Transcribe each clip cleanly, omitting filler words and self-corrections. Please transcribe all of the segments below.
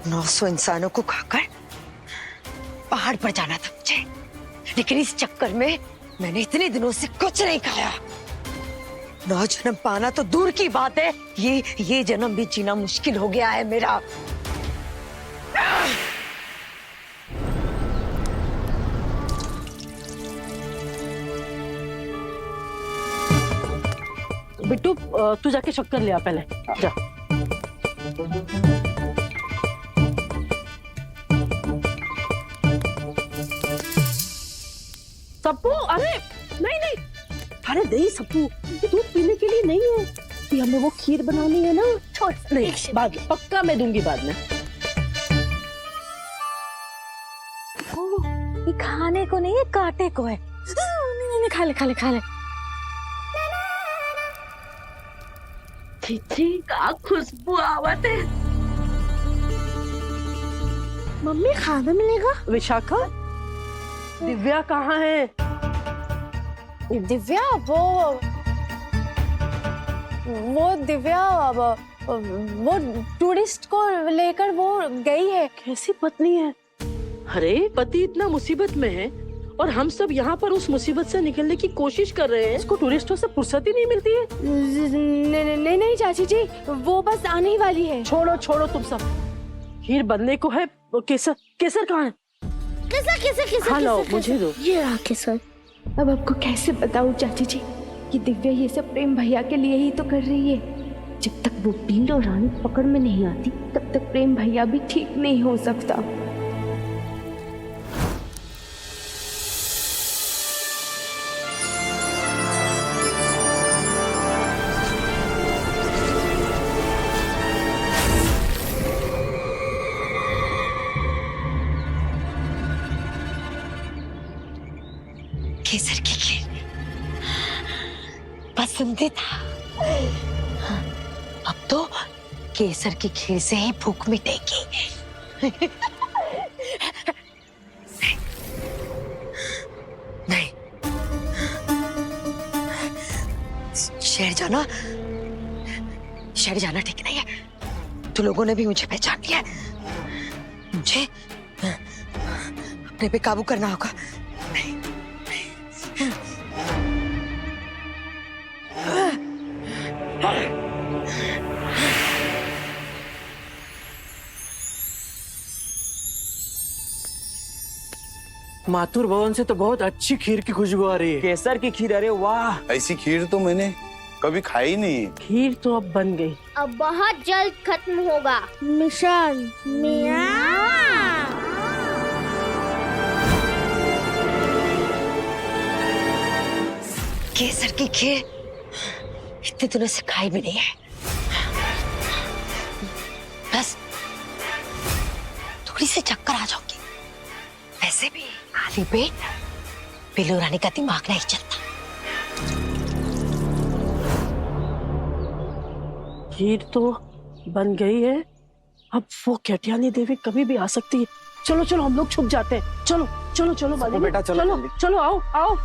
900 इंसानों को खाकर पहाड़ पर जाना था मुझे, लेकिन इस चक्कर में मैंने इतने दिनों से कुछ नहीं खाया। 9 जन्म पाना तो दूर की बात है, ये जन्म भी जीना मुश्किल हो गया है मेरा। बिट्टू तू जाके शक्कर ले आ पहले, जा। सप्पू, अरे नहीं नहीं, अरे नहीं सप्पू, ये दूध पीने के लिए नहीं है, ये हमें वो खीर बनानी है ना। छोड़, नहीं बाद में, पक्का मैं दूंगी बाद में। ये खाने को नहीं है, काटे को है। नहीं नहीं, खा ले खा ले खा ले। चीची का खुशबू आवत है। मम्मी खाना मिलेगा? विशाखा, दिव्या कहाँ है? दिव्या वो दिव्या वो टूरिस्ट को लेकर वो गई है। कैसी पत्नी है? अरे पति इतना मुसीबत में है और हम सब यहाँ पर उस मुसीबत से निकलने की कोशिश कर रहे हैं। इसको टूरिस्टों से फुर्सत ही नहीं मिलती है। नहीं नहीं चाची जी, वो बस आने ही वाली है। छोड़ो छोड़ो तुम सब, खीर बनने को है। केसर, केसर कहाँ है? केसर केसर केसर, हाँ लो, मुझे दो। ये रहा केसर। अब आपको कैसे बताऊं चाची जी कि दिव्या ये सब प्रेम भैया के लिए ही तो कर रही है। जब तक वो पील और रानी पकड़ में नहीं आती तब तक प्रेम भैया भी ठीक नहीं हो सकता। केसर की खीर पसंदीदा। अब तो केसर की खीर से ही भूख मिटेगी। नहीं, शहर जाना ठीक नहीं है। तो लोगों ने भी मुझे पहचान लिया है। मुझे अपने पे काबू करना होगा। माथुर भवन से तो बहुत अच्छी खीर की खुशबू आ रही है। केसर की खीर, अरे वाह, ऐसी खीर तो मैंने कभी खाई नहीं। खीर तो अब बन गई, अब बहुत जल्द खत्म होगा मिशन। केसर की खीर इतने दिनों से खाई भी नहीं है। बस थोड़ी सी चक्कर आ जाओगी। वैसे भी खाली पेट बिल्लू रानी का दिमाग नहीं चलता। खीर तो बन गई है, अब वो केटियानी देवी कभी भी आ सकती है। चलो चलो हम लोग छुप जाते हैं। चलो चलो चलो मालिनी, बेटा चलो चलो चलो, आओ आओ।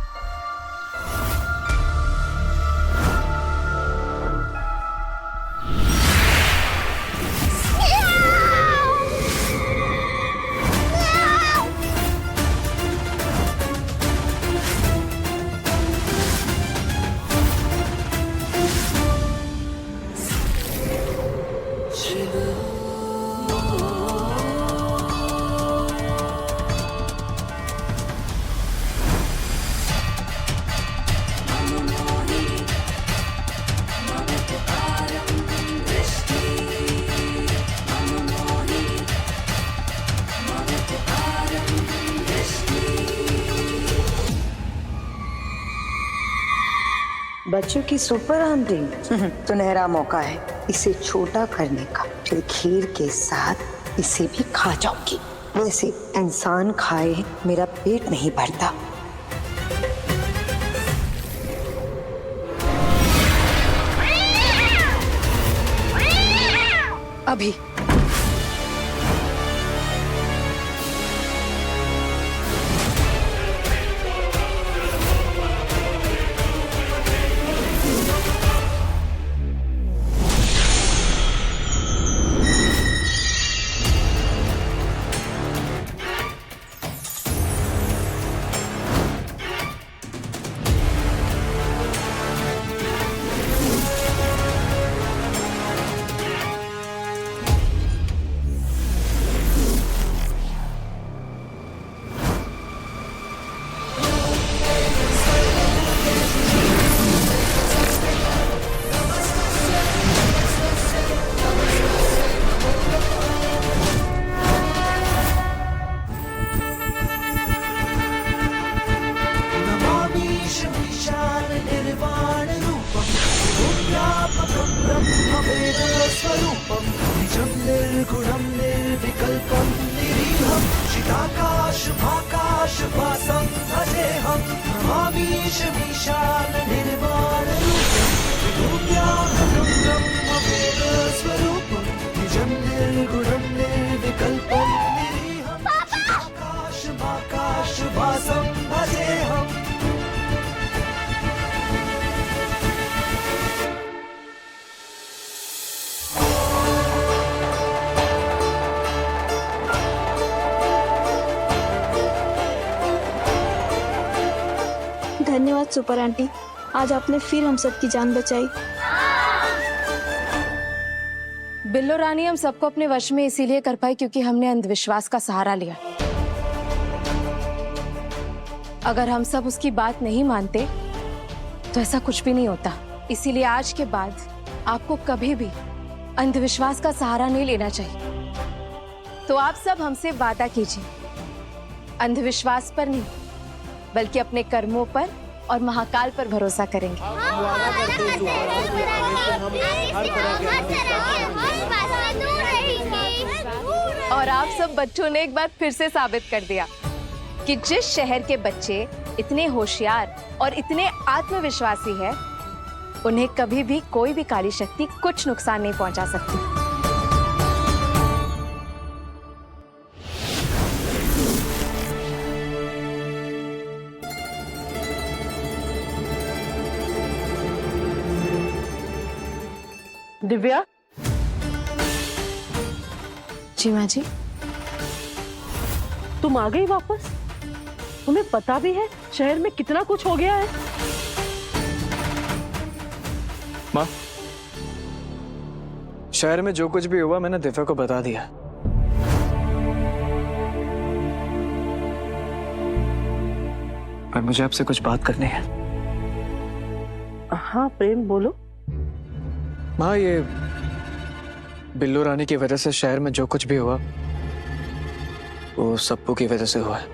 बच्चों की सुपर आमदी सुनहरा मौका है इसे छोटा करने का। फिर खीर के साथ इसे भी खा जाऊंगी। वैसे इंसान खाए मेरा पेट नहीं भरता। अभी ब्रह्मवेदस्वरूपं निजं निर्गुणं निर्विकल्पं निरीहं चिदाकाशभाकाशवासं भजेऽहं नमामीशमीशान निर्वाणरूपं विभूम्याहं ब्रह्मवेदस्वरूपं निजं निर्गुणं निर्विकल्पं निरीहं चिदाकाशभाकाशवासं भजेऽहम्। धन्यवाद सुपर आंटी, आज आपने फिर हम सबकी जान बचाई। बिल्लो रानी हम सबको अपने वश में इसीलिए कर पाई क्योंकि हमने अंधविश्वास का सहारा लिया। अगर हम सब उसकी बात नहीं मानते तो ऐसा कुछ भी नहीं होता। इसीलिए आज के बाद आपको कभी भी अंधविश्वास का सहारा नहीं लेना चाहिए। तो आप सब हमसे वादा कीजिए, अंधविश्वास पर नहीं बल्कि अपने कर्मों पर और महाकाल पर भरोसा करेंगे। और आप सब बच्चों ने एक बार फिर से साबित कर दिया कि जिस शहर के बच्चे इतने होशियार और इतने आत्मविश्वासी हैं, उन्हें कभी भी कोई भी काली शक्ति कुछ नुकसान नहीं पहुंचा सकती। दिव्या, जी माँ जी। तुम आ गई वापस? तुम्हें पता भी है शहर में कितना कुछ हो गया है? माँ, शहर में जो कुछ भी हुआ मैंने दिव्या को बता दिया। पर मुझे आपसे कुछ बात करनी है। हाँ प्रेम, बोलो। माँ, ये बिल्लो रानी की वजह से शहर में जो कुछ भी हुआ वो सप्पू की वजह से हुआ है।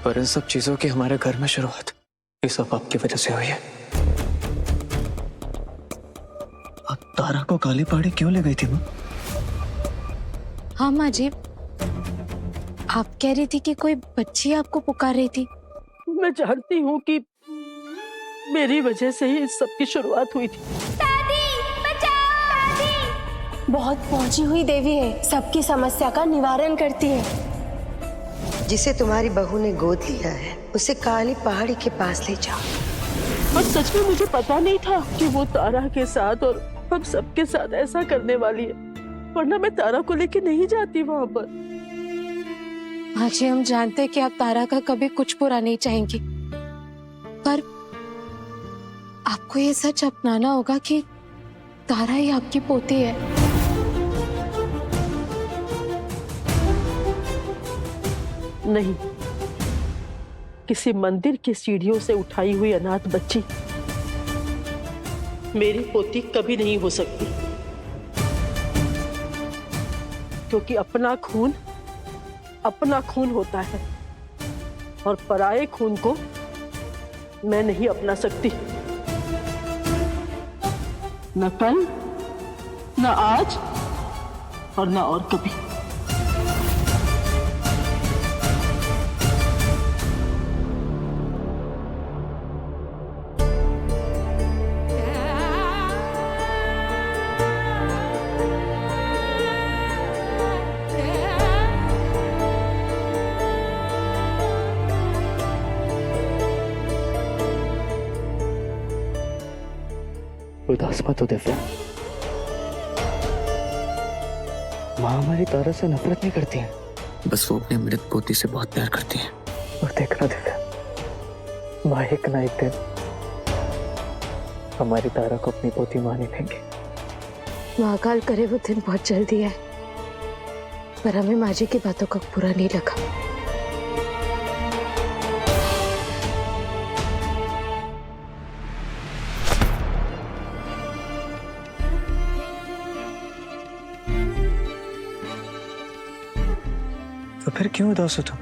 पर इन सब चीजों की हमारे घर में शुरुआत ये सब आपकी वजह से हुई है। आप तारा को काली पहाड़ी क्यों ले गई थी माँ? हाँ माँ जी, आप कह रही थी कि कोई बच्ची आपको पुकार रही थी। मैं जानती हूँ कि मेरी वजह से ही इस सब की शुरुआत हुई थी। बहुत पहुंची हुई देवी है, सबकी समस्या का निवारण करती है। जिसे तुम्हारी बहू ने गोद लिया है उसे काली पहाड़ी के पास ले जाओ। और सच में मुझे पता नहीं था कि वो तारा के साथ और हम सबके साथ ऐसा करने वाली है, वरना मैं तारा को लेके नहीं जाती वहां पर। हाँ जी, हम जानते हैं कि आप तारा का कभी कुछ बुरा नहीं चाहेंगी, पर आपको ये सच अपनाना होगा कि तारा ही आपकी पोती है। नहीं, किसी मंदिर की सीढ़ियों से उठाई हुई अनाथ बच्ची मेरी पोती कभी नहीं हो सकती, क्योंकि अपना खून होता है और पराये खून को मैं नहीं अपना सकती। न कल, न आज और न और कभी। उदास मत हो दिव्या। माँ हमारी तारा से नफरत नहीं करती है, बस वो अपनी मृत पोती से बहुत प्यार करती है। और देखना दिव्या, माँ एक ना एक दिन हमारी तारा को अपनी पोती माने लेंगे। महाकाल करे वो दिन बहुत जल्दी है, पर हमें माँ जी की बातों का बुरा नहीं लगा। तो फिर क्यों उदास हो तुम?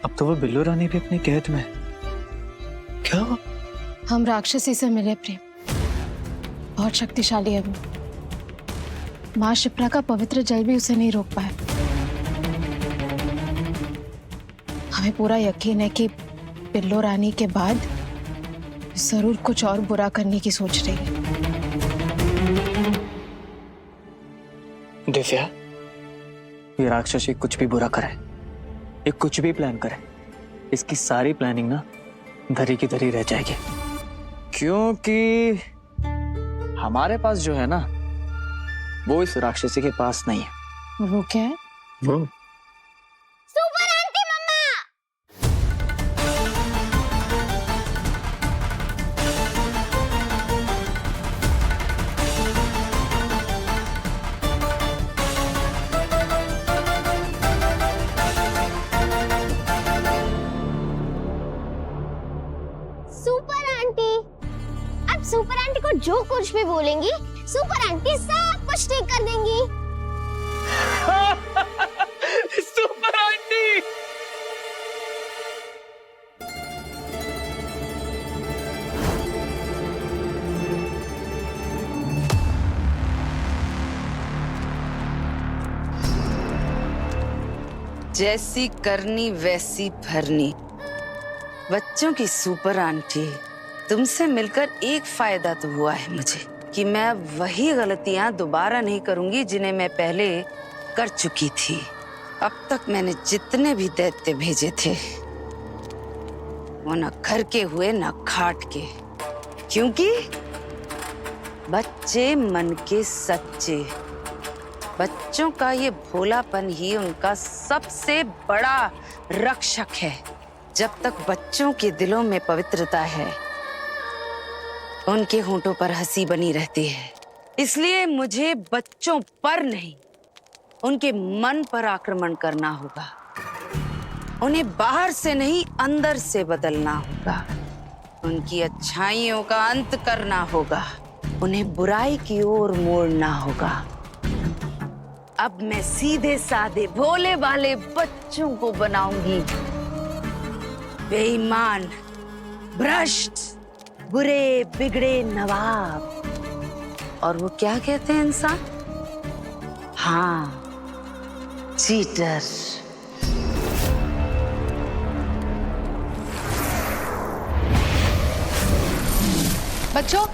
अब तो वो बिल्लू रानी भी अपनी कैद में। क्या हुआ? हम राक्षसी से मिले प्रेम, बहुत शक्तिशाली है वो। माँ शिप्रा का पवित्र जल भी उसे नहीं रोक पाया। हमें पूरा यकीन है कि बिल्लू रानी के बाद जरूर कुछ और बुरा करने की सोच रही है। दिव्या, ये राक्षसी कुछ भी बुरा करे, ये कुछ भी प्लान करे, इसकी सारी प्लानिंग ना धरी की धरी रह जाएगी। क्योंकि हमारे पास जो है ना, वो इस राक्षसी के पास नहीं है। वो क्या है? वो सुपर आंटी मम्मा। सुपर आंटी, अब सुपर आंटी को जो कुछ भी बोलेंगी सुपर आंटी सब कुछ ठीक कर देंगी। Super aunty! जैसी करनी वैसी भरनी। बच्चों की सुपर आंटी, तुमसे मिलकर एक फायदा तो हुआ है मुझे कि मैं वही गलतियां दोबारा नहीं करूंगी जिन्हें मैं पहले कर चुकी थी। अब तक मैंने जितने भी दैत्य भेजे थे वो न घर के हुए न खाट के, क्योंकि बच्चे मन के सच्चे। बच्चों का ये भोलापन ही उनका सबसे बड़ा रक्षक है। जब तक बच्चों के दिलों में पवित्रता है, उनके होंठों पर हंसी बनी रहती है। इसलिए मुझे बच्चों पर नहीं, उनके मन पर आक्रमण करना होगा। उन्हें बाहर से नहीं, अंदर से बदलना होगा। उनकी अच्छाइयों का अंत करना होगा, उन्हें बुराई की ओर मोड़ना होगा। अब मैं सीधे साधे भोले भाले बच्चों को बनाऊंगी बेईमान, भ्रष्ट, बुरे बिगड़े नवाब। और वो क्या कहते हैं इंसान? हाँ, चीटर। बच्चों,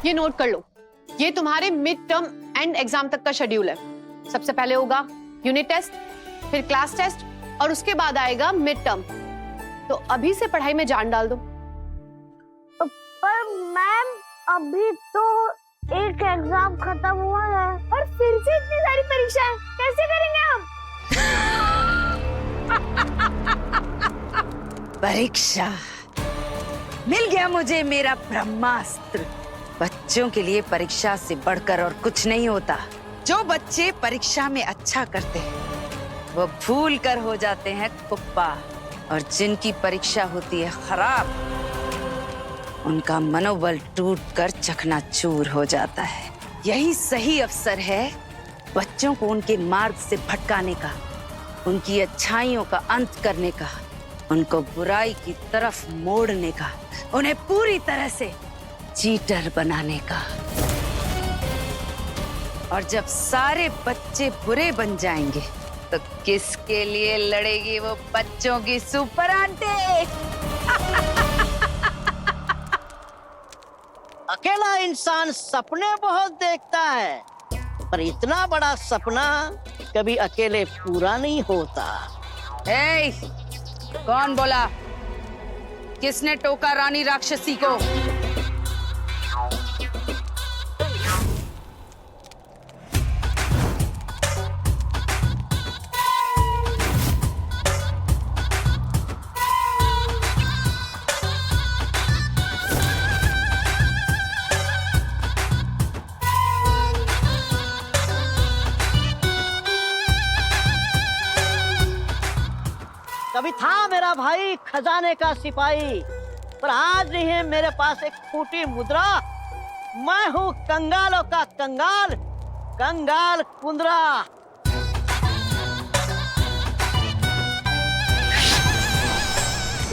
ये नोट कर लो, ये तुम्हारे मिड टर्म एंड एग्जाम तक का शेड्यूल है। सबसे पहले होगा यूनिट टेस्ट, फिर क्लास टेस्ट और उसके बाद आएगा मिड टर्म। तो अभी से पढ़ाई में जान डाल दो। पर मैम, अभी तो एक एग्जाम खत्म हुआ है और फिर से इतनी सारी परीक्षाएं कैसे करेंगे हम? परीक्षा मिल गया मुझे, मेरा ब्रह्मास्त्र। बच्चों के लिए परीक्षा से बढ़कर और कुछ नहीं होता। जो बच्चे परीक्षा में अच्छा करते हैं वो भूल कर हो जाते हैं कुप्पा, और जिनकी परीक्षा होती है खराब, उनका मनोबल टूटकर चकनाचूर हो जाता है। यही सही अवसर है बच्चों को उनके मार्ग से भटकाने का, उनकी अच्छाइयों का अंत करने का, उनको बुराई की तरफ मोड़ने का, उन्हें पूरी तरह से चीटर बनाने का। और जब सारे बच्चे बुरे बन जाएंगे तो किसके लिए लड़ेगी वो बच्चों की सुपर आंटी? अकेला इंसान सपने बहुत देखता है, पर इतना बड़ा सपना कभी अकेले पूरा नहीं होता। ए, कौन बोला? किसने टोका रानी राक्षसी को? कभी था मेरा भाई खजाने का सिपाही, पर आज नहीं है मेरे पास एक फूटी मुद्रा। मैं हूँ कंगालों का कंगाल, कंगाल कुंद्रा।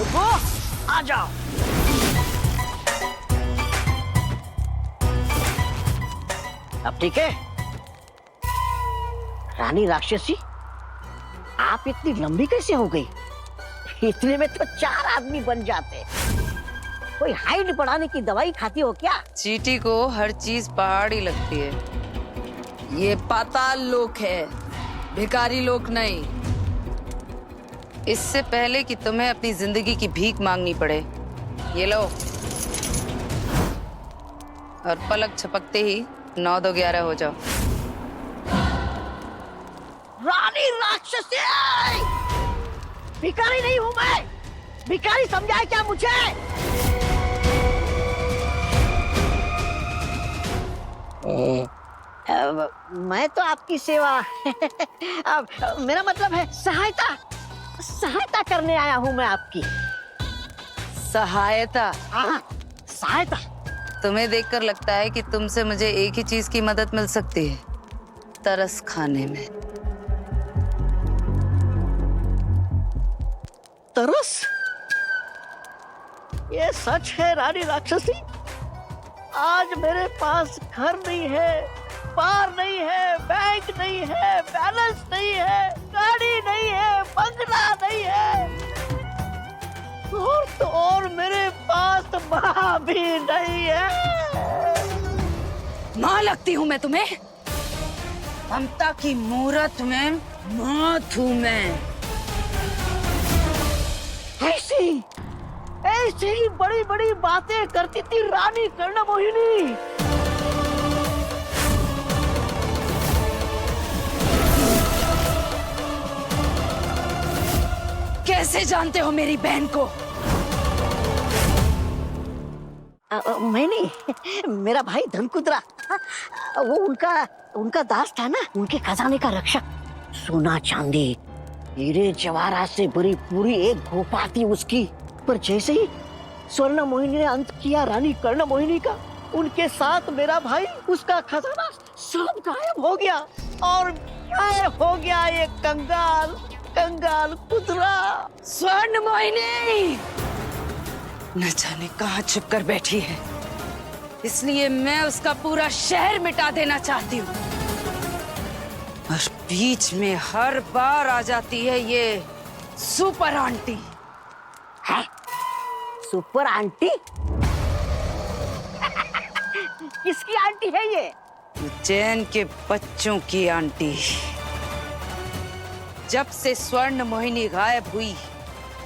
रुको, आ जाओ। अब ठीक है? रानी राक्षसी, आप इतनी लंबी कैसे हो गई? इतने में तो 4 आदमी बन जाते। कोई हाइट बढ़ाने की दवाई खाती हो क्या? चींटी को हर चीज पहाड़ी लगती है। ये पाताल लोक है, भिखारी लोक नहीं। इससे पहले कि तुम्हें अपनी जिंदगी की भीख मांगनी पड़े, ये लो। और पलक झपकते ही 9 2 11 हो जाओ। रानी राक्षसी! भिखारी नहीं हूं मैं। भिखारी समझा है क्या मुझे? मैं तो आपकी सेवा अब मेरा मतलब है सहायता करने आया हूं मैं आपकी। सहायता? हाँ, सहायता। तुम्हें देखकर लगता है कि तुमसे मुझे एक ही चीज की मदद मिल सकती है, तरस खाने में। तरस? ये सच है रानी राक्षसी। आज मेरे पास घर नहीं है, बार नहीं है, बैंक नहीं है, बैलेंस नहीं है, गाड़ी नहीं है, बंगला नहीं है, और तो और मेरे पास माँ भी नहीं है। माँ लगती हूँ मैं तुम्हें? ममता की मूरत में मौत हूँ मैं। ऐसी ही बड़ी बड़ी बातें करती थी रानी कर्णमोहिनी। कैसे जानते हो मेरी बहन को? मैं नहीं, मेरा भाई धनकुद्रा, वो उनका दास था ना, उनके खजाने का रक्षक। सोना चांदी हीरे जवाहरात से भरी पूरी एक गुफा थी उसकी। पर जैसे ही स्वर्ण मोहिनी ने अंत किया रानी कर्ण मोहिनी का, उनके साथ मेरा भाई, उसका खजाना सब गायब हो गया। और गायब हो गया ये कंगाल कुतरा। स्वर्ण मोहिनी न जाने कहाँ छुप कर बैठी है, इसलिए मैं उसका पूरा शहर मिटा देना चाहती हूँ। और बीच में हर बार आ जाती है ये सुपर आंटी। है? Super aunty? किसकी आंटी है ये? उज्जैन के बच्चों की आंटी। जब से स्वर्ण मोहिनी गायब हुई,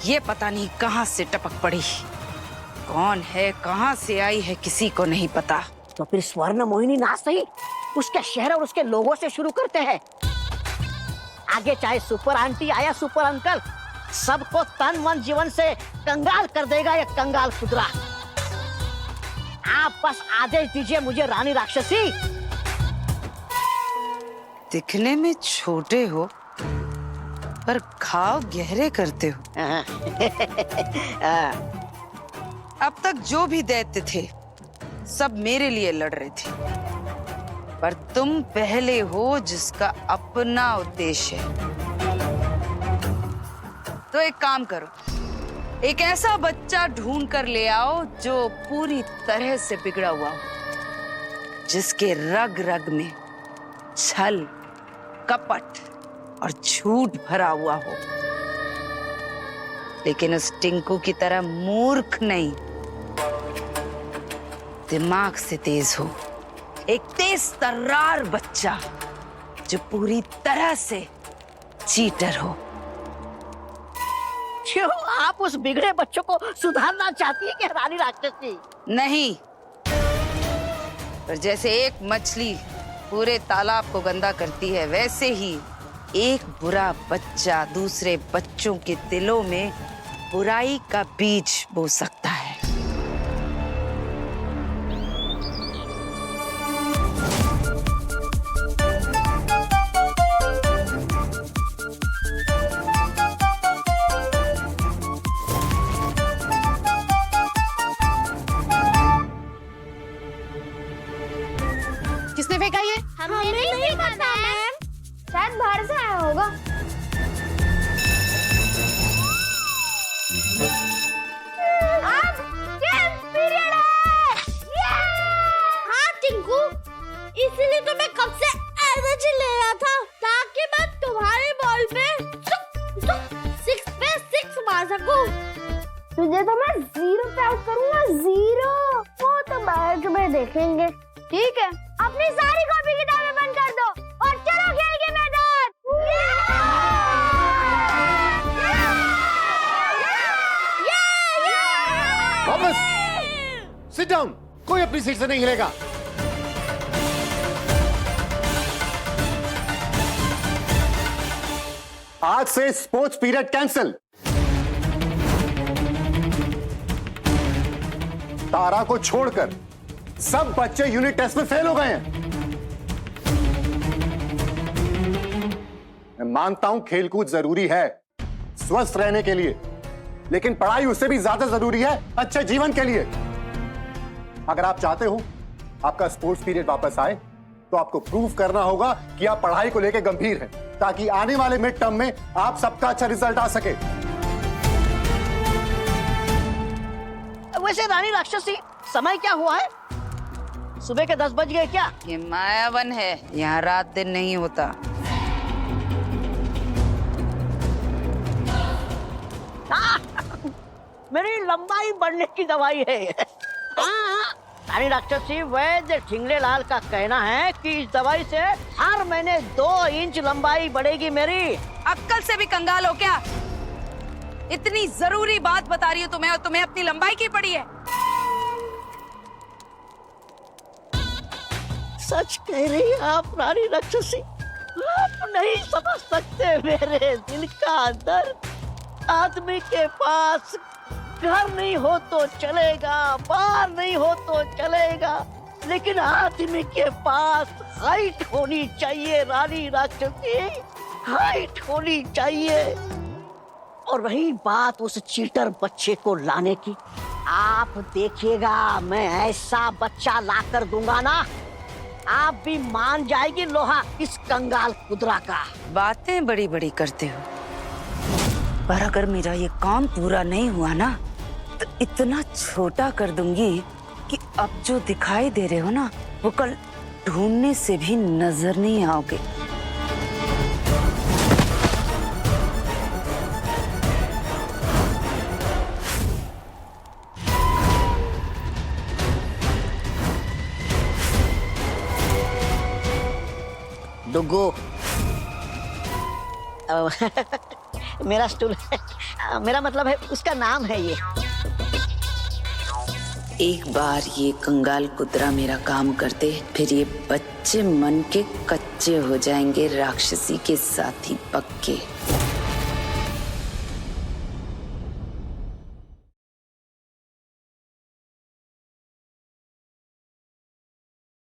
ये पता नहीं कहां से टपक पड़ी। कौन है, कहां से आई है, किसी को नहीं पता। तो फिर स्वर्ण मोहिनी ना सही, उसके शहर और उसके लोगों से शुरू करते हैं। आगे चाहे सुपर आंटी आया सुपर अंकल, सबको तन मन जीवन से कंगाल कर देगा ये कंगाल कुतरा। आप बस आदेश दीजिए मुझे रानी राक्षसी। दिखने में छोटे हो पर घाव गहरे करते हो। अब तक जो भी दैत्य थे सब मेरे लिए लड़ रहे थे, पर तुम पहले हो जिसका अपना उद्देश्य है। तो एक काम करो, एक ऐसा बच्चा ढूंढ कर ले आओ जो पूरी तरह से बिगड़ा हुआ हो, जिसके रग रग में छल, कपट और झूठ भरा हुआ हो, लेकिन उस टिंकू की तरह मूर्ख नहीं, दिमाग से तेज हो। एक तेज तर्रार बच्चा जो पूरी तरह से चीटर हो। क्यों आप उस बिगड़े बच्चों को सुधारना चाहती है क्या रानी राक्षसी? नहीं, पर जैसे एक मछली पूरे तालाब को गंदा करती है, वैसे ही एक बुरा बच्चा दूसरे बच्चों के दिलों में बुराई का बीज बो सकता है। किसने फेंका ये? हमें नहीं पता मैम, शायद बाहर से आया होगा। था ताकि मैं तुम्हारे बॉल पे सिक्स पे सिक्स मार सकूं। तुझे तो मैं 0 पे आउट करूंगा, 0। वो तो बैठ में देखेंगे। ठीक है, अपनी सारी कॉपी किताबें बंद कर दो और चलो खेल के मैदान। वापस सिट डाउन, कोई अपनी सीट से नहीं हिलेगा। आज से स्पोर्ट्स पीरियड कैंसिल। तारा को छोड़कर सब बच्चे यूनिट टेस्ट में फेल हो गए हैं। मैं मानता हूं खेलकूद जरूरी है स्वस्थ रहने के लिए, लेकिन पढ़ाई उससे भी ज्यादा जरूरी है अच्छे जीवन के लिए। अगर आप चाहते हो आपका स्पोर्ट्स पीरियड वापस आए तो आपको प्रूव करना होगा कि आप पढ़ाई को लेकर गंभीर हैं, ताकि आने वाले मिड टर्म में आप सबका अच्छा रिजल्ट आ सके। वैसे रानी राक्षसी, समय क्या हुआ है? सुबह के 10 बज गए क्या? ये मायावन है, यहाँ रात दिन नहीं होता। मेरी लंबाई बढ़ने की दवाई है। रानी राक्षसी, वैद्य ठिंगले लाल का कहना है कि इस दवाई से हर महीने 2 इंच लंबाई बढ़ेगी मेरी। अक्कल से भी कंगाल हो क्या? इतनी जरूरी बात बता रही हूँ तुम्हें और तुम्हें अपनी लंबाई की पड़ी है। सच कह रही हैं आप रानी राक्षसी, आप नहीं समझ सकते मेरे दिल का दर्द। आदमी के पास घर नहीं हो तो चलेगा, बाहर नहीं हो तो चलेगा, लेकिन आदमी के पास हाइट होनी चाहिए रानी राक्षसी, हाइट होनी चाहिए। और रही बात उस चीटर बच्चे को लाने की, आप देखिएगा मैं ऐसा बच्चा लाकर दूंगा ना, आप भी मान जाएगी लोहा इस कंगाल कुदरा का। बातें बड़ी बड़ी करते हो, पर अगर मेरा ये काम पूरा नहीं हुआ ना तो इतना छोटा कर दूंगी कि अब जो दिखाई दे रहे हो ना वो कल ढूंढने से भी नजर नहीं आओगे। डुगो मेरा स्टूल है, मेरा मतलब है उसका नाम है ये। एक बार ये कंगाल कुतरा मेरा काम करते, फिर ये बच्चे मन के कच्चे हो जाएंगे राक्षसी के साथी पक्के।